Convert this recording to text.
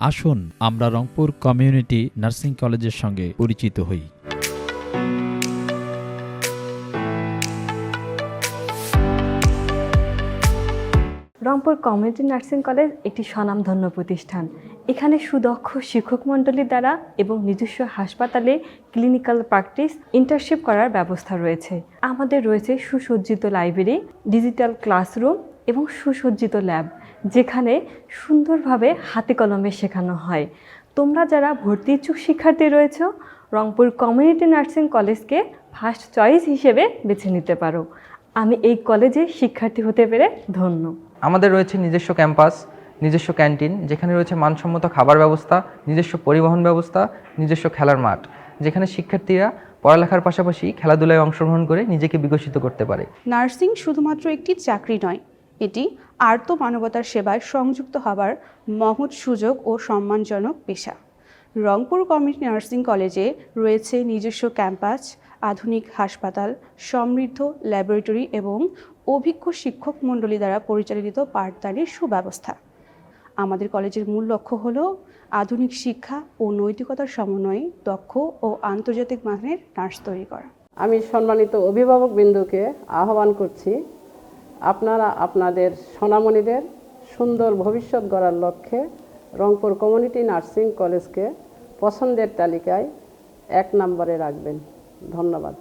আসুন আমরা Rangpur community nursing কলেজের সঙ্গে পরিচিত হই। রংপুর কমিউনিটি নার্সিং কলেজ একটি স্বনামধন্য প্রতিষ্ঠান। এখানে সুদক্ষ শিক্ষক মণ্ডলী দ্বারা এবং নিজস্ব হাসপাতালে ক্লিনিক্যাল প্র্যাকটিস ইন্টার্নশিপ করার ব্যবস্থা রয়েছে। আমাদের রয়েছে সুসজ্জিত লাইব্রেরি, ডিজিটাল ক্লাসরুম এবং সুসজ্জিত ল্যাব, যেখানে সুন্দরভাবে হাতে কলমে শেখানো হয়। তোমরা যারা ভর্তি ইচ্ছুক শিক্ষার্থী রয়েছ, রংপুর কমিউনিটি নার্সিং কলেজকে ফার্স্ট চয়েস হিসেবে বেছে নিতে পারো। আমি এই কলেজে শিক্ষার্থী হতে পেরে ধন্য। আমাদের রয়েছে নিজস্ব ক্যাম্পাস, নিজস্ব ক্যান্টিন, যেখানে রয়েছে মানসম্মত খাবার ব্যবস্থা, নিজস্ব পরিবহন ব্যবস্থা, নিজস্ব খেলার মাঠ, যেখানে শিক্ষার্থীরা পড়ালেখার পাশাপাশি খেলাধুলায় অংশগ্রহণ করে নিজেকে বিকশিত করতে পারে। নার্সিং শুধুমাত্র একটি চাকরি নয়, এটি আর্ত মানবতার সেবায় সংযুক্ত হবার মহৎ সুযোগ ও সম্মানজনক পেশা। রংপুর কমিউনিটি নার্সিং কলেজে রয়েছে নিজস্ব ক্যাম্পাস, আধুনিক হাসপাতাল, সমৃদ্ধ ল্যাবরেটরি এবং অভিজ্ঞ শিক্ষক মণ্ডলী দ্বারা পরিচালিত পাঠদানের সুব্যবস্থা। আমাদের কলেজের মূল লক্ষ্য হল আধুনিক শিক্ষা ও নৈতিকতার সমন্বয়ে দক্ষ ও আন্তর্জাতিক মানের নার্স তৈরি করা। আমি সম্মানিত অভিভাবকবৃন্দকে আহ্বান করছি, আপনারা আপনাদের সোনামণিদের সুন্দর ভবিষ্যৎ গড়ার লক্ষ্যে রংপুর কমিউনিটি নার্সিং কলেজকে পছন্দের তালিকায় 1 নম্বরে রাখবেন। ধন্যবাদ।